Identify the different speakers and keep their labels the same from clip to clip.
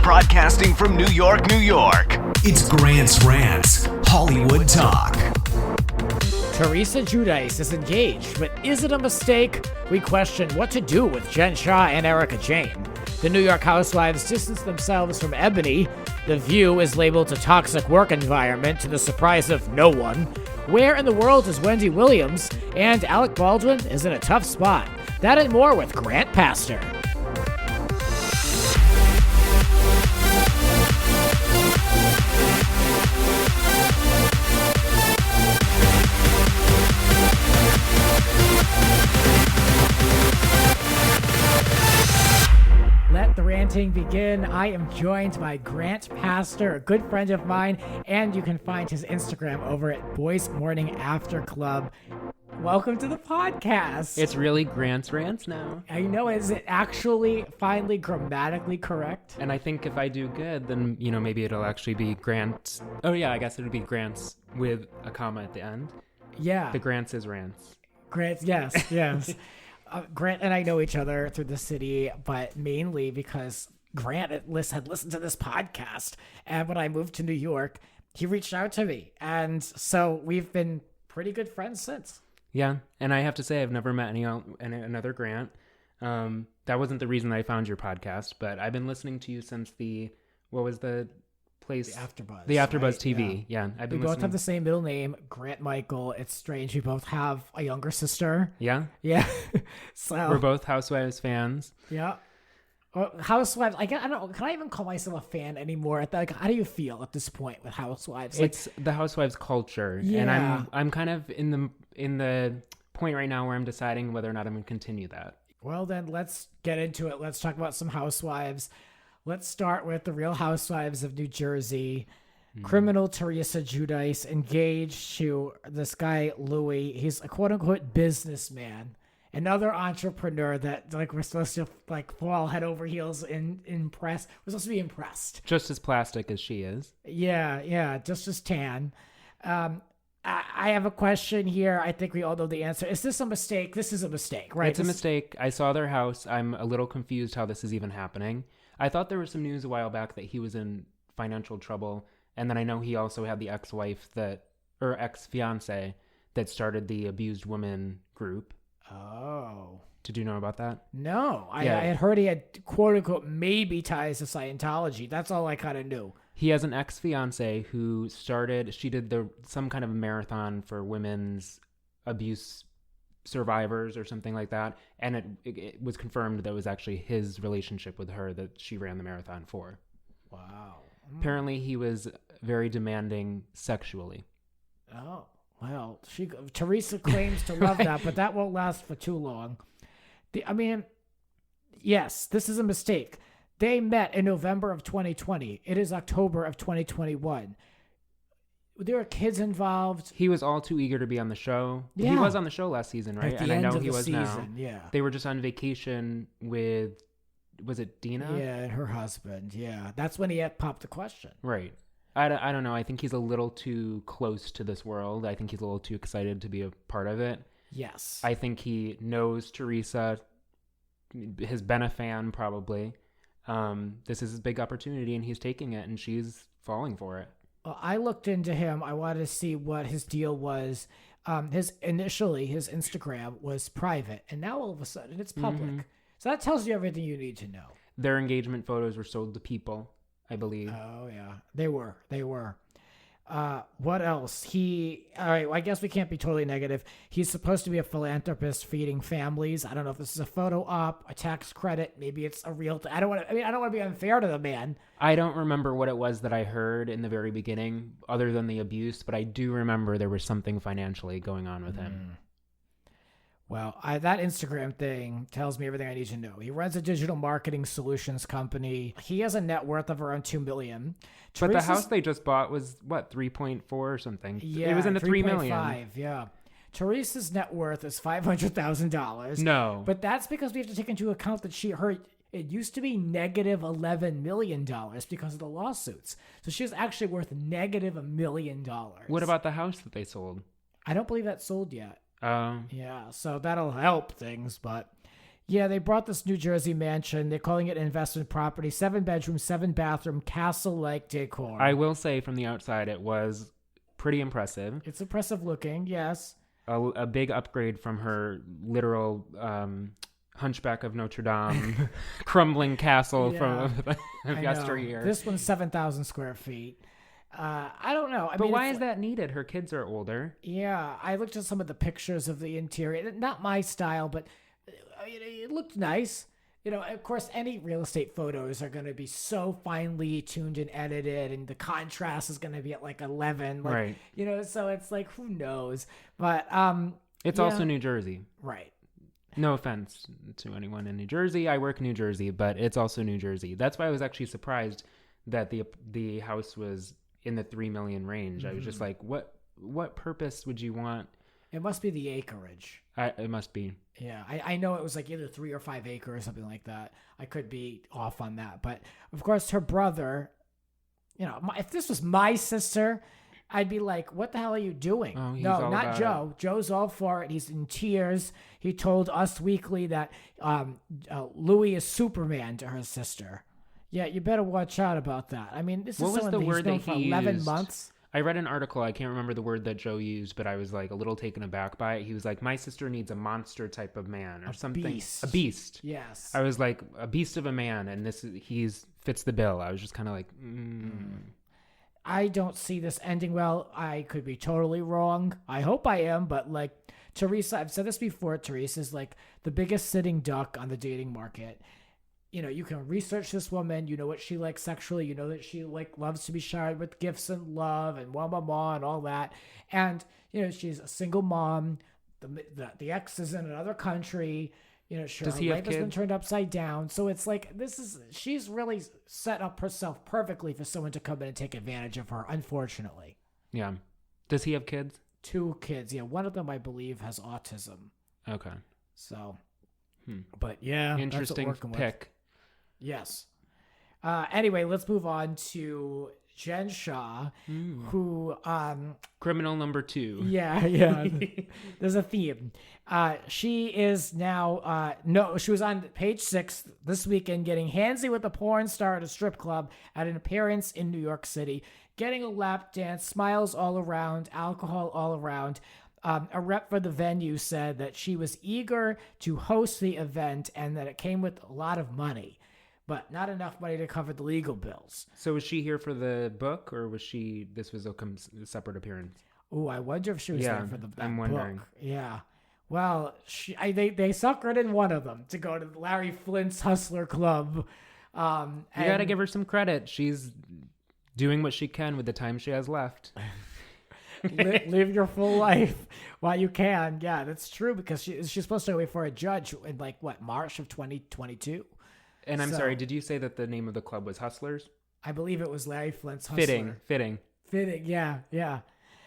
Speaker 1: Broadcasting from New York, New York. It's Grant's Rants, Hollywood Talk.
Speaker 2: Teresa Giudice is engaged, but is it a mistake? We question what to do with Shah and Erika Jayne. The New York Housewives distance themselves from Eboni. The View is labeled a toxic work environment to the surprise of no one. Where in the world is Wendy Williams? And Alec Baldwin is in a tough spot. That and more with Grant Pastor. Let the ranting begin. I am joined by Grant Pastor, a good friend of mine, and you can find his Instagram over at Boys Morning After Club. Welcome to the podcast.
Speaker 3: It's really Grant's Rants now.
Speaker 2: I know, is it actually finally grammatically correct?
Speaker 3: And I think if I do good, then, maybe it'll actually be Grant. Oh, yeah, I guess it would be Grants with a comma at the end.
Speaker 2: Yeah.
Speaker 3: The Grants is Rants.
Speaker 2: Grant, yes. Grant and I know each other through the city, but mainly because Grant had listened to this podcast. And when I moved to New York, he reached out to me. And so we've been pretty good friends since.
Speaker 3: Yeah, and I have to say I've never met another Grant. That wasn't the reason I found your podcast, but I've been listening to you since what was the place?
Speaker 2: The AfterBuzz.
Speaker 3: The AfterBuzz
Speaker 2: right?
Speaker 3: TV. Yeah, I've been
Speaker 2: We both have the same middle name, Grant Michael. It's strange. We both have a younger sister.
Speaker 3: Yeah?
Speaker 2: Yeah. So
Speaker 3: we're both Housewives fans.
Speaker 2: Yeah. Housewives, I don't know, can I even call myself a fan anymore? How do you feel at this point with Housewives?
Speaker 3: It's the Housewives culture.
Speaker 2: Yeah.
Speaker 3: And I'm kind of in the point right now where I'm deciding whether or not I'm going to continue that.
Speaker 2: Well, then let's get into it. Let's talk about some Housewives. Let's start with the Real Housewives of New Jersey. Criminal Teresa Giudice engaged to this guy, Louis. He's a quote-unquote businessman. Another entrepreneur that we're supposed to fall head over heels in impress. We're supposed to be impressed.
Speaker 3: Just as plastic as she is.
Speaker 2: Yeah, just as tan. I have a question here. I think we all know the answer. Is this a mistake? This is a mistake, right?
Speaker 3: It's a mistake. I saw their house. I'm a little confused how this is even happening. I thought there was some news a while back that he was in financial trouble. And then I know he also had the ex-fiance that started the abused women group.
Speaker 2: Oh.
Speaker 3: Did you know about that?
Speaker 2: No. I had heard he had, quote-unquote, maybe ties to Scientology. That's all I kind of knew.
Speaker 3: He has an ex-fiance who she did some kind of marathon for women's abuse survivors or something like that. And it was confirmed that it was actually his relationship with her that she ran the marathon for.
Speaker 2: Wow.
Speaker 3: Apparently he was very demanding sexually.
Speaker 2: Oh. Well, Teresa claims to love that, but that won't last for too long. Yes, this is a mistake. They met in November of 2020. It is October of 2021. There are kids involved.
Speaker 3: He was all too eager to be on the show.
Speaker 2: Yeah.
Speaker 3: He was on the show last season, right?
Speaker 2: At the
Speaker 3: and
Speaker 2: end
Speaker 3: I know
Speaker 2: of
Speaker 3: he
Speaker 2: the
Speaker 3: was
Speaker 2: season,
Speaker 3: now.
Speaker 2: yeah.
Speaker 3: They were just on vacation with, was it Dina?
Speaker 2: Yeah, and her husband. Yeah, that's when he had popped the question.
Speaker 3: Right. I don't know. I think he's a little too close to this world. I think he's a little too excited to be a part of it.
Speaker 2: Yes.
Speaker 3: I think he knows Teresa, has been a fan probably. This is his big opportunity and he's taking it and she's falling for it.
Speaker 2: Well, I looked into him. I wanted to see what his deal was. His Instagram was private and now all of a sudden it's public. Mm-hmm. So that tells you everything you need to know.
Speaker 3: Their engagement photos were sold to People, I believe.
Speaker 2: Oh, yeah. They were. What else? All right, well, I guess we can't be totally negative. He's supposed to be a philanthropist feeding families. I don't know if this is a photo op, a tax credit. Maybe it's a real I don't want to be unfair to the man.
Speaker 3: I don't remember what it was that I heard in the very beginning, other than the abuse, but I do remember there was something financially going on with him.
Speaker 2: Well, that Instagram thing tells me everything I need to know. He runs a digital marketing solutions company. He has a net worth of around $2 million.
Speaker 3: But the house they just bought was, 3.4 or something?
Speaker 2: Yeah,
Speaker 3: it was in the $3 million.
Speaker 2: 3.5, yeah. Teresa's net worth is $500,000.
Speaker 3: No.
Speaker 2: But that's because we have to take into account that it used to be negative $11 million because of the lawsuits. So she was actually worth negative $1 million.
Speaker 3: What about the house that they sold?
Speaker 2: I don't believe that's sold yet. Yeah, so that'll help things, but Yeah, they bought this New Jersey mansion. They're calling it an investment property. 7 bedroom, 7 bathroom, castle-like decor.
Speaker 3: I will say from the outside, it was pretty impressive.
Speaker 2: It's impressive looking, yes.
Speaker 3: A big upgrade from her literal Hunchback of Notre Dame crumbling castle from yesteryear.
Speaker 2: This one's 7,000 square feet. I don't know.
Speaker 3: But why is that needed? Her kids are older.
Speaker 2: Yeah, I looked at some of the pictures of the interior. Not my style, but it looked nice. Of course, any real estate photos are going to be so finely tuned and edited, and the contrast is going to be at like 11.
Speaker 3: Right.
Speaker 2: So it's like, who knows? But
Speaker 3: it's also New Jersey.
Speaker 2: Right.
Speaker 3: No offense to anyone in New Jersey. I work New Jersey, but it's also New Jersey. That's why I was actually surprised that the house was in the $3 million range. I was just like, what purpose would you want?
Speaker 2: It must be the acreage.
Speaker 3: It must be.
Speaker 2: Yeah, I know it was like either 3 or 5 acres, something like that. I could be off on that. But, of course, her brother, if this was my sister, I'd be like, what the hell are you doing?
Speaker 3: Oh,
Speaker 2: no, not Joe. Joe's all for it. He's in tears. He told Us Weekly that Louis is Superman to her sister. Yeah, you better watch out about that. I mean, this is someone that he's known for 11 months.
Speaker 3: I read an article. I can't remember the word that Joe used, but I was like a little taken aback by it. He was like, my sister needs a monster type of man or something.
Speaker 2: Beast.
Speaker 3: A beast.
Speaker 2: Yes.
Speaker 3: I was like, a beast of a man, and he's fits the bill. I was just kind of like,
Speaker 2: I don't see this ending well. I could be totally wrong. I hope I am, but like Teresa, I've said this before, Teresa's like the biggest sitting duck on the dating market. You can research this woman. You know what she likes sexually. You know that she loves to be showered with gifts and love and wah and all that. And she's a single mom. The ex is in another country. Sure, her life has been turned upside down. So it's like she's really set up herself perfectly for someone to come in and take advantage of her. Unfortunately.
Speaker 3: Yeah. Does he have kids?
Speaker 2: 2 kids. Yeah, one of them I believe has autism.
Speaker 3: Okay.
Speaker 2: So, but yeah,
Speaker 3: interesting pick.
Speaker 2: Yes. Anyway, let's move on to Jen Shah, who
Speaker 3: criminal number 2.
Speaker 2: Yeah. There's a theme. She is now she was on page 6 this weekend getting handsy with a porn star at a strip club at an appearance in New York City, getting a lap dance, smiles all around, alcohol all around. A rep for the venue said that she was eager to host the event and that it came with a lot of money, but not enough money to cover the legal bills.
Speaker 3: So was she here for the book, or this was a separate appearance?
Speaker 2: Oh, I wonder if she was there for
Speaker 3: I'm wondering.
Speaker 2: Book. Yeah. Well, they suckered in one of them to go to Larry Flint's Hustler Club.
Speaker 3: You got to give her some credit. She's doing what she can with the time she has left.
Speaker 2: Live your full life while you can. Yeah, that's true, because she's supposed to wait for a judge in March of 2022.
Speaker 3: And I'm sorry, did you say that the name of the club was Hustlers?
Speaker 2: I believe it was Larry Flint's Hustler.
Speaker 3: Fitting.
Speaker 2: Yeah.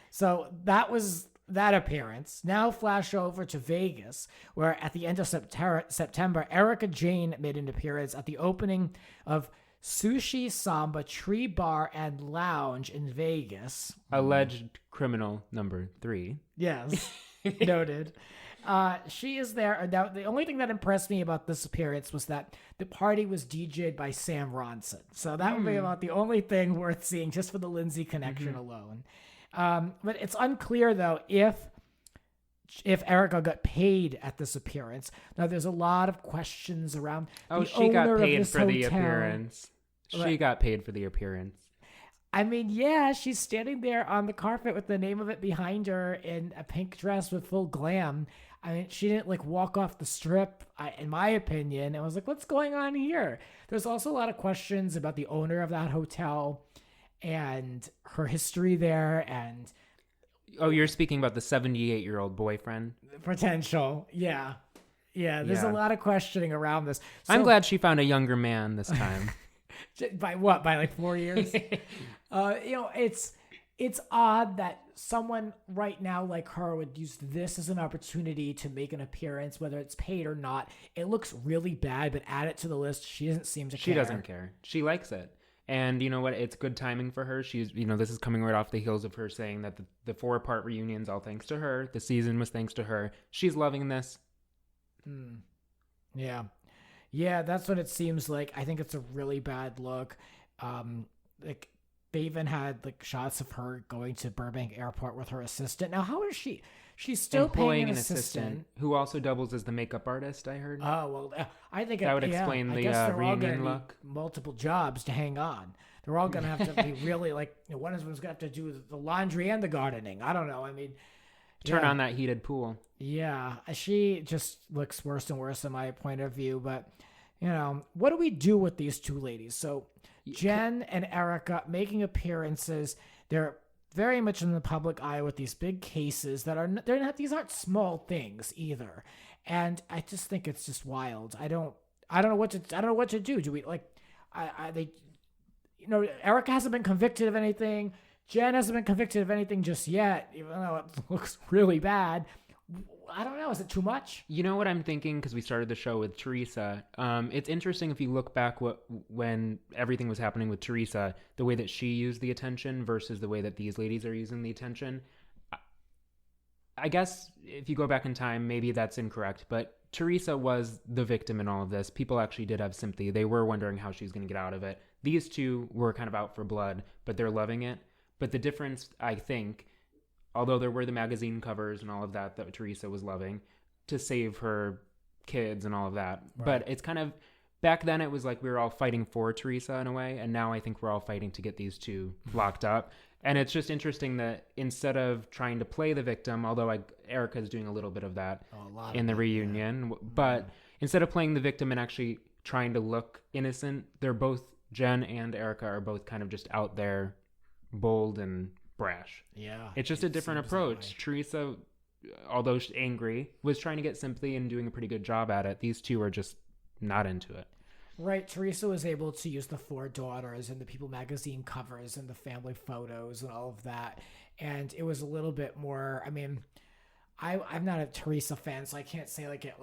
Speaker 2: So that was that appearance. Now flash over to Vegas, where at the end of September, Erika Jayne made an appearance at the opening of Sushi Samba Tree Bar and Lounge in Vegas.
Speaker 3: Alleged criminal number 3.
Speaker 2: Yes, noted. She is there. Now, the only thing that impressed me about this appearance was that the party was DJ'd by Sam Ronson. So that would be about the only thing worth seeing just for the Lindsay connection alone. But it's unclear, though, if Erika got paid at this appearance. Now, there's a lot of questions around
Speaker 3: she got paid for the appearance. She got paid for the appearance.
Speaker 2: I mean, yeah, she's standing there on the carpet with the name of it behind her in a pink dress with full glam. I mean, she didn't walk off the strip, in my opinion. I was like, what's going on here? There's also a lot of questions about the owner of that hotel and her history there. And
Speaker 3: you're speaking about the 78-year-old boyfriend?
Speaker 2: Potential, yeah. There's a lot of questioning around this. So,
Speaker 3: I'm glad she found a younger man this time.
Speaker 2: By what? By 4 years? It's odd that someone right now like her would use this as an opportunity to make an appearance, whether it's paid or not. It looks really bad, but add it to the list. She doesn't seem to care.
Speaker 3: She doesn't care. She likes it. And you know what? It's good timing for her. She's, this is coming right off the heels of her saying that the 4-part reunion's all thanks to her. The season was thanks to her. She's loving this.
Speaker 2: Yeah. Yeah, that's what it seems like. I think it's a really bad look. Like they even had like shots of her going to Burbank Airport with her assistant. Now, how is she? She's still paying
Speaker 3: Employing
Speaker 2: an
Speaker 3: an
Speaker 2: assistant.
Speaker 3: assistant who also doubles as the makeup artist, I heard.
Speaker 2: Oh well, I think
Speaker 3: That would explain
Speaker 2: I
Speaker 3: the,
Speaker 2: guess they're all
Speaker 3: reunion
Speaker 2: gonna
Speaker 3: look.
Speaker 2: need multiple jobs to hang on. They're all gonna have to be really like one of them's gonna have to do the laundry and the gardening. I don't know. I mean,
Speaker 3: Turn
Speaker 2: yeah.
Speaker 3: on that heated pool.
Speaker 2: Yeah, she just looks worse and worse in my point of view. But, what do we do with these two ladies? So Jen and Erika making appearances. They're very much in the public eye with these big cases these aren't small things either. And I just think it's just wild. I don't know what to do. Do we Erika hasn't been convicted of anything. Jen hasn't been convicted of anything just yet, even though it looks really bad. I don't know. Is it too much?
Speaker 3: You know what I'm thinking? Because we started the show with Teresa. It's interesting if you look back when everything was happening with Teresa, the way that she used the attention versus the way that these ladies are using the attention. I guess if you go back in time, maybe that's incorrect. But Teresa was the victim in all of this. People actually did have sympathy. They were wondering how she's going to get out of it. These two were kind of out for blood, but they're loving it. But the difference, I think, although there were the magazine covers and all of that Teresa was loving to save her kids and all of that. Right. But it's kind of, back then it was like we were all fighting for Teresa in a way. And now I think we're all fighting to get these two locked up. And it's just interesting that instead of trying to play the victim, although Erika's doing a little bit of that in the reunion, yeah. But instead of playing the victim and actually trying to look innocent, they're both, Jen and Erika are both kind of just out there bold and brash.
Speaker 2: Yeah.
Speaker 3: It's just a different approach. Teresa, although she's angry, was trying to get sympathy and doing a pretty good job at it. These two are just not into it.
Speaker 2: Right. Teresa was able to use the 4 daughters and the People magazine covers and the family photos and all of that. And it was a little bit more, I mean, I'm not a Teresa fan, so I can't say it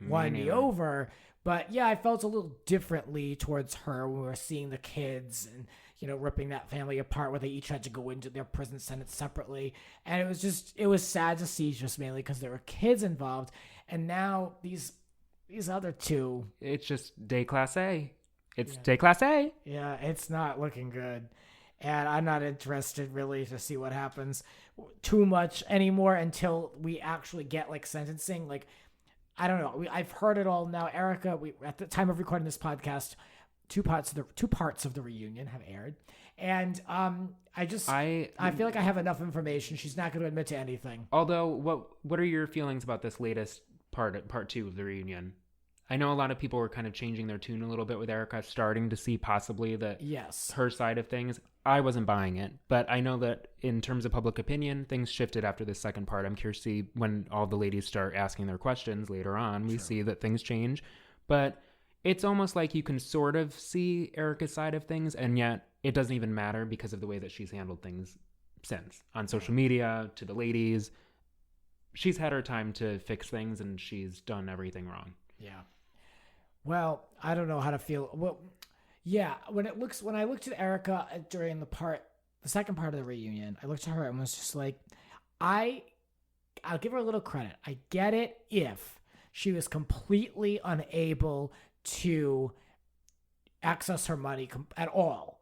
Speaker 2: won me over. But yeah, I felt a little differently towards her when we were seeing the kids and, ripping that family apart where they each had to go into their prison sentence separately. And it was sad to see, just mainly because there were kids involved. And now these other two.
Speaker 3: It's just day class A. Day class A.
Speaker 2: Yeah, it's not looking good. And I'm not interested really to see what happens too much anymore until we actually get sentencing. I don't know. I've heard it all now. Erika, at the time of recording this podcast, two parts of the reunion have aired. And I feel like I have enough information. She's not going to admit to anything.
Speaker 3: Although, what are your feelings about this latest part 2 of the reunion? I know a lot of people were kind of changing their tune a little bit with Erika, starting to see possibly her side of things. I wasn't buying it, but I know that in terms of public opinion, things shifted after the second part. I'm curious to see when all the ladies start asking their questions later on. We see that things change, but it's almost like you can sort of see Erika's side of things, and yet it doesn't even matter because of the way that she's handled things since on social media to the ladies. She's had her time to fix things, and she's done everything wrong.
Speaker 2: Yeah. Well, I don't know how to feel. Well, yeah. When I looked at Erika during the second part of the reunion, I looked at her and was just like, I'll give her a little credit. I get it if she was completely unable to access her money at all.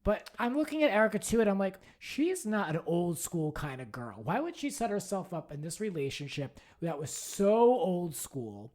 Speaker 2: But I'm looking at Erika too, and I'm like, she's not an old school kind of girl. Why would she set herself up in this relationship that was so old school?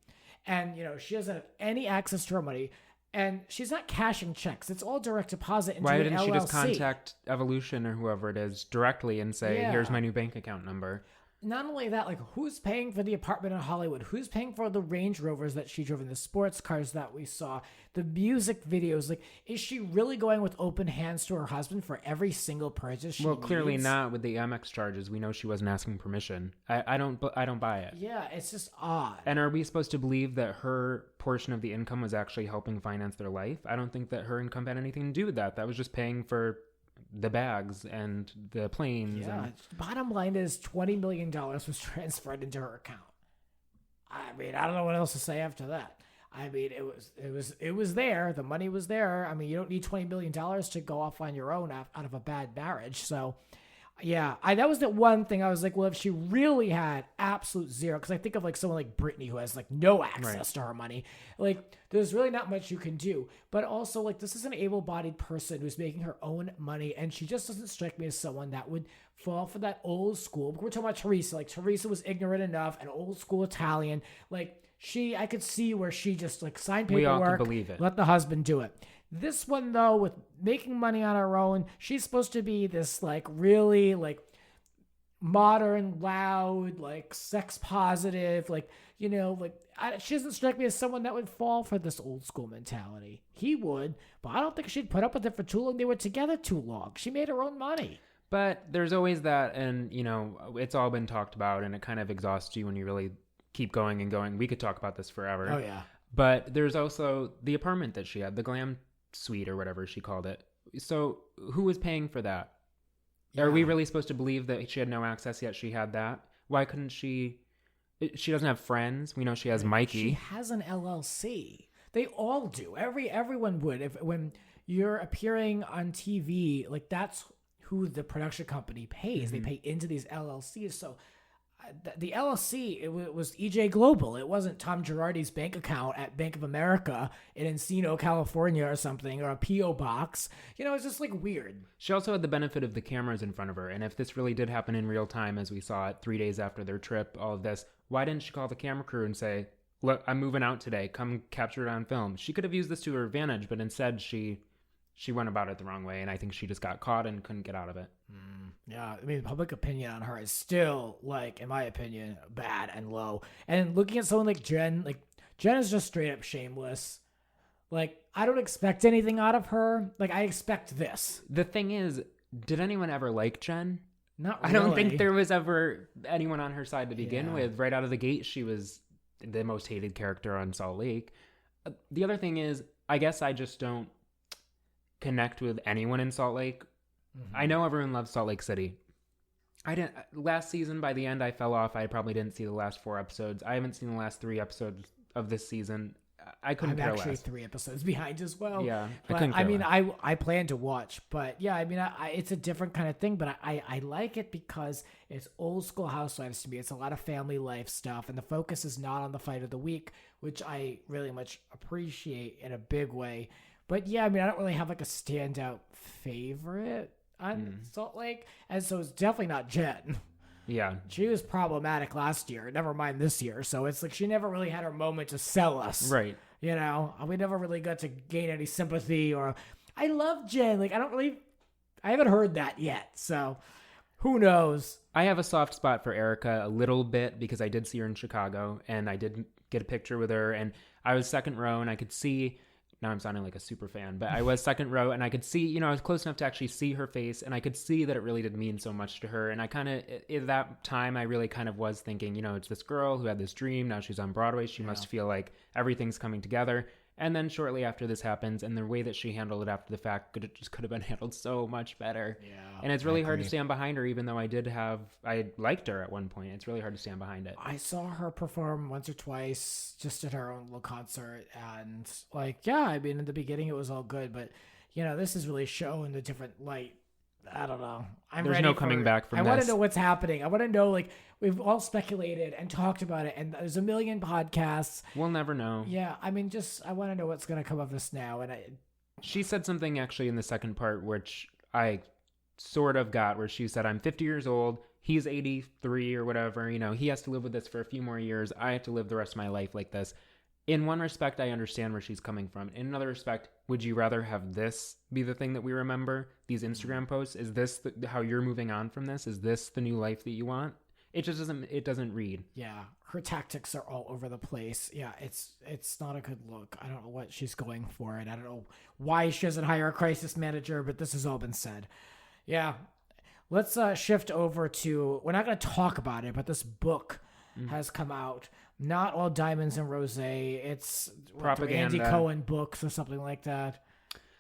Speaker 2: And, she doesn't have any access to her money. And she's not cashing checks. It's all direct deposit into an LLC.
Speaker 3: Why didn't she just contact Evolution or whoever it is directly and say, here's my new bank account number?
Speaker 2: Not only that, who's paying for the apartment in Hollywood? Who's paying for the Range Rovers that she drove in, the sports cars that we saw, the music videos? Is she really going with open hands to her husband for every single purchase she needs?
Speaker 3: Clearly not with the Amex charges. We know she wasn't asking permission. I don't buy it.
Speaker 2: Yeah, it's just odd.
Speaker 3: And are we supposed to believe that her portion of the income was actually helping finance their life? I don't think that her income had anything to do with that. That was just paying for the bags and the planes.
Speaker 2: Yeah. Bottom line is $20 million was transferred into her account. I mean, I don't know what else to say after that. I mean, it was there. The money was there. I mean, you don't need $20 million to go off on your own out of a bad marriage. So Yeah, that was the one thing I was like, well, if she really had absolute zero, because I think of like someone like Britney who has like no access to her money, like there's really not much you can do. But also like this is an able-bodied person who's making her own money, and she just doesn't strike me as someone that would fall for that old school. We're talking about Teresa. Like Teresa was ignorant enough, an old school Italian. Like I could see where she just like signed paperwork,
Speaker 3: We all could believe it.
Speaker 2: Let the husband do it. This one, though, with making money on her own, she's supposed to be this, like, really, like, modern, loud, like, sex positive, like, you know, like, she doesn't strike me as someone that would fall for this old school mentality. He would, but I don't think she'd put up with it for too long. They were together too long. She made her own money.
Speaker 3: But there's always that, and, you know, it's all been talked about, and it kind of exhausts you when you really keep going and going. We could talk about this forever.
Speaker 2: Oh, yeah.
Speaker 3: But there's also the apartment that she had, the glam suite or whatever she called it. So who was paying for that? Yeah. Are we really supposed to believe that she had no access yet she had that? Why couldn't she doesn't have friends. We know she has Mikey.
Speaker 2: She has an LLC. They all do. Everyone would. When you're appearing on TV, like that's who the production company pays. Mm-hmm. They pay into these LLCs. So the LLC, it was EJ Global. It wasn't Tom Girardi's bank account at Bank of America in Encino, California or something, or a P.O. box. You know, it's just like weird.
Speaker 3: She also had the benefit of the cameras in front of her. And if this really did happen in real time, as we saw it 3 days after their trip, all of this, why didn't she call the camera crew and say, look, I'm moving out today. Come capture it on film. She could have used this to her advantage, but instead she went about it the wrong way. And I think she just got caught and couldn't get out of it.
Speaker 2: Yeah, I mean, public opinion on her is still, like, in my opinion, bad and low. And looking at someone like Jen is just straight up shameless. Like, I don't expect anything out of her. Like, I expect this.
Speaker 3: The thing is, did anyone ever like Jen?
Speaker 2: Not really.
Speaker 3: I don't think there was ever anyone on her side to begin with. Right out of the gate, she was the most hated character on Salt Lake. The other thing is, I guess I just don't connect with anyone in Salt Lake. Mm-hmm. I know everyone loves Salt Lake City. Last season, by the end, I fell off. I probably didn't see the last 4 episodes. I haven't seen the last 3 episodes of this season. I couldn't care less. I'm actually
Speaker 2: 3 episodes behind as well.
Speaker 3: Yeah,
Speaker 2: but I mean, I plan to watch. But yeah, I mean, it's a different kind of thing. But I like it because it's old school Housewives to me. It's a lot of family life stuff, and the focus is not on the fight of the week, which I really much appreciate in a big way. But yeah, I mean, I don't really have like a standout favorite on Salt Lake, and so it's definitely not Jen.
Speaker 3: Yeah.
Speaker 2: She was problematic last year, never mind this year. So it's like she never really had her moment to sell us.
Speaker 3: Right.
Speaker 2: You know, we never really got to gain any sympathy or I love Jen. Like, I haven't heard that yet. So who knows?
Speaker 3: I have a soft spot for Erika a little bit because I did see her in Chicago and I did get a picture with her and I was second row and I could see. Now I'm sounding like a super fan, but I was second row and I could see, I was close enough to actually see her face and I could see that it really did mean so much to her. And I kind of, at that time, I really kind of was thinking, it's this girl who had this dream. Now she's on Broadway. She must feel like everything's coming together. And then shortly after this happens and the way that she handled it after the fact, it just could have been handled so much better. Yeah, and it's really hard to stand behind her, even though I liked her at one point. It's really hard to stand behind it.
Speaker 2: I saw her perform once or twice just at her own little concert. And I mean, in the beginning it was all good, but this is really showing the different light. I don't know.
Speaker 3: There's no coming back from this.
Speaker 2: I want to know what's happening. I want to know, we've all speculated and talked about it, and there's a million podcasts.
Speaker 3: We'll never know.
Speaker 2: Yeah, I mean, I want to know what's going to come of this now. And
Speaker 3: she said something actually in the second part, which I sort of got, where she said, I'm 50 years old. He's 83 or whatever. He has to live with this for a few more years. I have to live the rest of my life like this. In one respect, I understand where she's coming from. In another respect, would you rather have this be the thing that we remember? These Instagram posts? Is this how you're moving on from this? Is this the new life that you want? It just doesn't read.
Speaker 2: Yeah, her tactics are all over the place. Yeah, it's not a good look. I don't know what she's going for, and I don't know why she doesn't hire a crisis manager, but this has all been said. Yeah, let's shift over to, we're not going to talk about it, but this book has come out. Not All Diamonds and Rosé. It's
Speaker 3: propaganda.
Speaker 2: Andy Cohen books or something like that.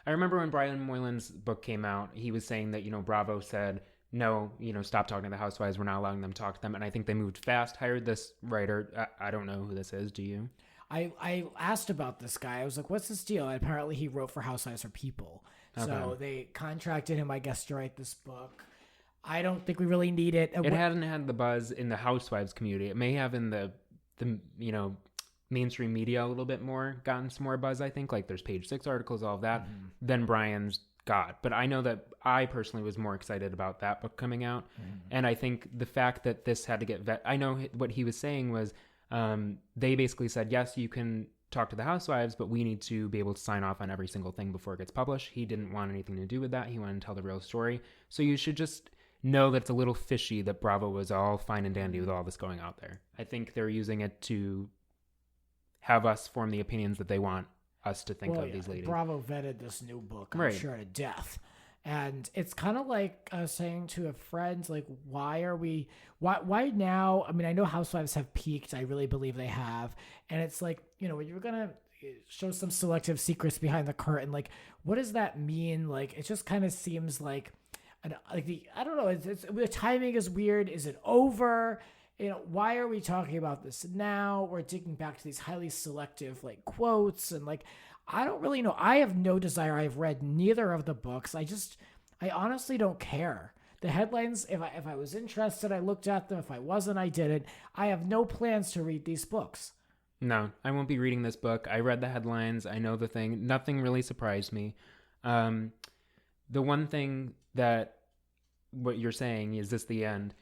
Speaker 3: I remember when Brian Moylan's book came out, he was saying that, Bravo said, no, stop talking to the housewives. We're not allowing them to talk to them. And I think they moved fast, hired this writer. I don't know who this is. Do you?
Speaker 2: I asked about this guy. I was like, what's his deal? And apparently he wrote for Housewives for People. Okay. So they contracted him, I guess, to write this book. I don't think we really need it.
Speaker 3: It hadn't had the buzz in the Housewives community. It may have in the mainstream media a little bit more, gotten some more buzz, I think. Like there's Page Six articles, all of that, than Brian's got. But I know that I personally was more excited about that book coming out. And I think the fact that this had to get I know what he was saying was they basically said, yes, you can talk to the Housewives, but we need to be able to sign off on every single thing before it gets published. He didn't want anything to do with that. He wanted to tell the real story. So you should just know that it's a little fishy that Bravo was all fine and dandy with all this going out there. I think they're using it to have us form the opinions that they want us to think of these ladies.
Speaker 2: Bravo vetted this new book, I'm sure, to death. And it's kind of like saying to a friend, like, why now? I mean, I know Housewives have peaked. I really believe they have. And it's like, when you're going to show some selective secrets behind the curtain, like, what does that mean? Like, it just kind of seems like, I don't know, the timing is weird. Is it over? Why are we talking about this now? We're digging back to these highly selective, like, quotes and, like, I don't really know. I have no desire. I've read neither of the books. I honestly don't care. The headlines, if I was interested, I looked at them. If I wasn't, I didn't. I have no plans to read these books.
Speaker 3: No, I won't be reading this book. I read the headlines. I know the thing. Nothing really surprised me. The one thing that what you're saying, is this the end?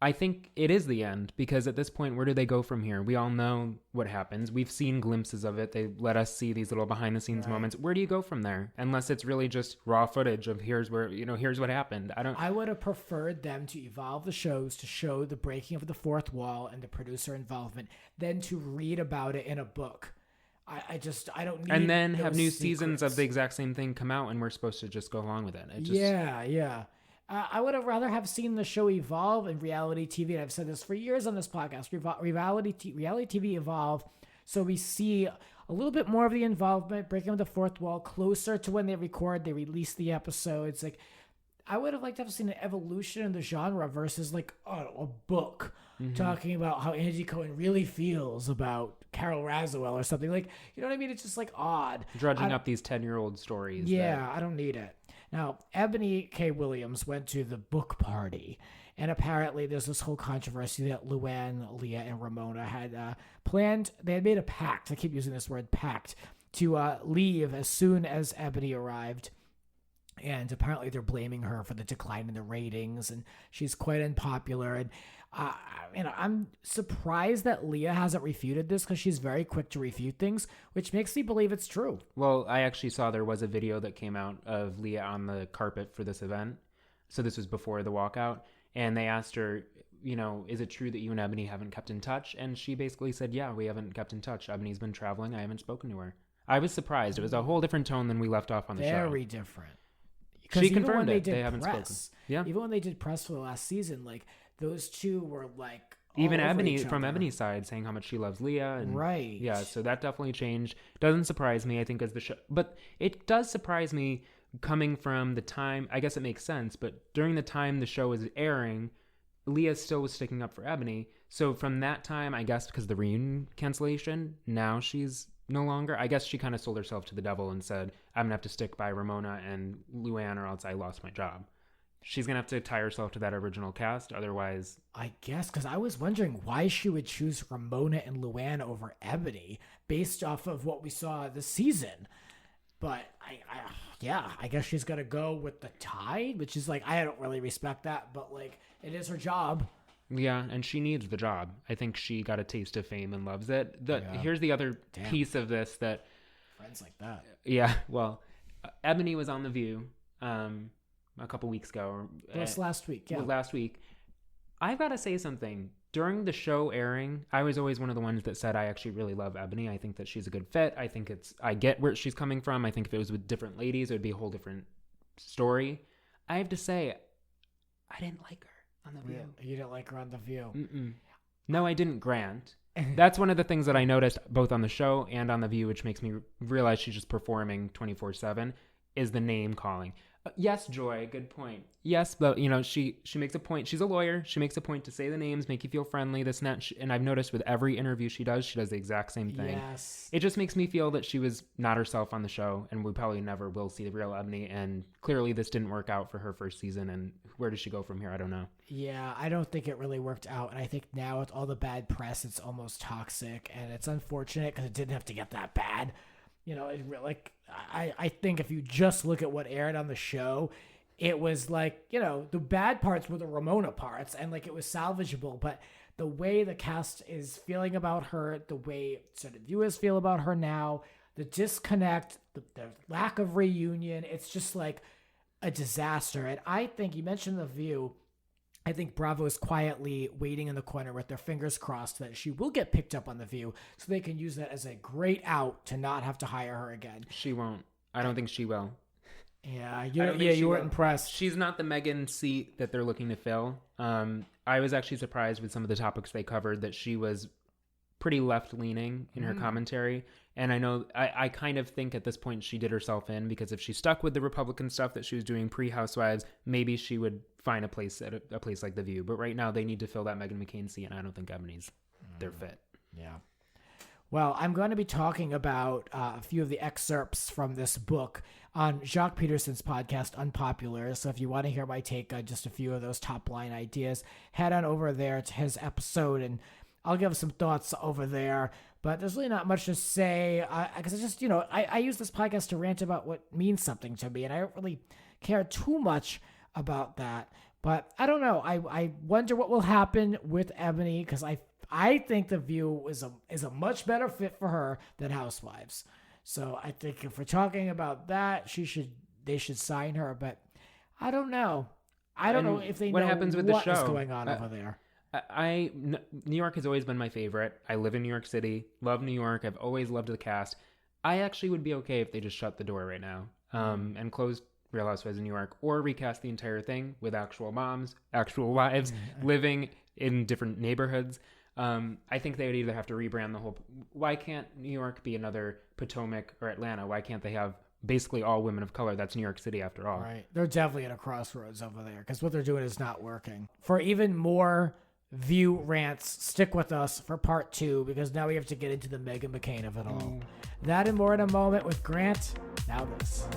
Speaker 3: I think it is the end, because at this point, where do they go from here? We all know what happens. We've seen glimpses of it. They let us see these little behind the scenes moments. Where do you go from there? Unless it's really just raw footage of here's what happened. I
Speaker 2: would have preferred them to evolve the shows to show the breaking of the fourth wall and the producer involvement than to read about it in a book. I don't need.
Speaker 3: And then have new seasons of the exact same thing come out, and we're supposed to just go along with it.
Speaker 2: Yeah. I would have rather have seen the show evolve in reality TV, and I've said this for years on this podcast, reality TV evolve, so we see a little bit more of the involvement, breaking of the fourth wall, closer to when they release the episodes. Like, I would have liked to have seen an evolution in the genre versus, like, a book talking about how Angie Cohen really feels about Carol Razuel or something. Like, you know what I mean? It's just, like, odd.
Speaker 3: Drudging up these 10-year-old stories.
Speaker 2: Yeah, I don't need it. Now, Eboni K. Williams went to the book party, and apparently there's this whole controversy that Luann, Leah, and Ramona had planned. They had made a pact. I keep using this word, pact, to leave as soon as Eboni arrived. And apparently they're blaming her for the decline in the ratings, and she's quite unpopular. And I'm surprised that Leah hasn't refuted this, because she's very quick to refute things, which makes me believe it's true.
Speaker 3: Well, I actually saw there was a video that came out of Leah on the carpet for this event. So this was before the walkout. And they asked her, is it true that you and Eboni haven't kept in touch? And she basically said, yeah, we haven't kept in touch. Ebony's been traveling. I haven't spoken to her. I was surprised. It was a whole different tone than we left off on the show.
Speaker 2: Very different.
Speaker 3: She confirmed it. They haven't spoken.
Speaker 2: Yeah. Even when they did press for the last season, like, those two were, like,
Speaker 3: even Eboni, from Ebony's side, saying how much she loves Leah. And,
Speaker 2: right.
Speaker 3: Yeah, so that definitely changed. Doesn't surprise me, I think, as the show. But it does surprise me coming from the time, I guess it makes sense, but during the time the show was airing, Leah still was sticking up for Eboni. So from that time, I guess because of the reunion cancellation, now she's no longer. I guess she kind of sold herself to the devil and said, I'm going to have to stick by Ramona and Luann or else I lost my job. She's going to have to tie herself to that original cast. Otherwise,
Speaker 2: I guess, because I was wondering why she would choose Ramona and Luann over Eboni based off of what we saw this season. But I guess she's going to go with the tide, which is, like, I don't really respect that, but, like, it is her job.
Speaker 3: Yeah, and she needs the job. I think she got a taste of fame and loves it. Here's the other piece of this that...
Speaker 2: Friends like that.
Speaker 3: Yeah, well, Eboni was on The View a couple weeks ago.
Speaker 2: It was last week, yeah.
Speaker 3: Last week. I've got to say something. During the show airing, I was always one of the ones that said I actually really love Eboni. I think that she's a good fit. I get where she's coming from. I think if it was with different ladies, it would be a whole different story. I have to say, I didn't like her on The View.
Speaker 2: Yeah, you didn't like her on The View?
Speaker 3: Mm-mm. No, I didn't, Grant. That's one of the things that I noticed both on the show and on The View, which makes me realize she's just performing 24/7. is the name calling. Yes, Joy, good point. Yes, but she makes a point. She's a lawyer. She makes a point to say the names, make you feel friendly, this and that. And I've noticed with every interview she does the exact same thing.
Speaker 2: Yes.
Speaker 3: It just makes me feel that she was not herself on the show, and we probably never will see the real Ebony. And clearly this didn't work out for her first season. And where does she go from here? I don't know.
Speaker 2: Yeah, I don't think it really worked out. And I think now with all the bad press, it's almost toxic. And it's unfortunate because it didn't have to get that bad. I think if you just look at what aired on the show, it was like, the bad parts were the Ramona parts, and like it was salvageable, but the way the cast is feeling about her, the way sort of viewers feel about her now, the disconnect, the lack of reunion, it's just like a disaster. And I think you mentioned The View. I think Bravo is quietly waiting in the corner with their fingers crossed that she will get picked up on The View so they can use that as a great out to not have to hire her again.
Speaker 3: She won't. I don't think she will.
Speaker 2: Yeah, you weren't impressed.
Speaker 3: She's not the Megan seat that they're looking to fill. I was actually surprised with some of the topics they covered that she was pretty left-leaning in her commentary. And I know, I kind of think at this point she did herself in, because if she stuck with the Republican stuff that she was doing pre-Housewives, maybe she would find a place at a place like The View. But right now they need to fill that Meghan McCain seat, and I don't think Ebony's their fit.
Speaker 2: Yeah. Well, I'm going to be talking about a few of the excerpts from this book on Jacques Peterson's podcast, Unpopular. So if you want to hear my take on just a few of those top line ideas, head on over there to his episode, and I'll give some thoughts over there. But there's really not much to say, because I use this podcast to rant about what means something to me, and I don't really care too much about that. But I don't know. I wonder what will happen with Ebony, because I think The View is a much better fit for her than Housewives. So I think if we're talking about that, they should sign her. But I don't know. I don't know if they know
Speaker 3: happens with
Speaker 2: what
Speaker 3: the show.
Speaker 2: is going on over there.
Speaker 3: New York has always been my favorite. I live in New York City, love New York. I've always loved the cast. I actually would be okay if they just shut the door right now and closed Real Housewives of New York, or recast the entire thing with actual moms, actual wives, living in different neighborhoods. I think they would either have to rebrand the whole. Why can't New York be another Potomac or Atlanta? Why can't they have basically all women of color? That's New York City after all.
Speaker 2: Right. They're definitely at a crossroads over there, because what they're doing is not working. For even more View rants, stick with us for part 2, because now we have to get into the Meghan McCain of it all. That and more in a moment with Grant. Now this.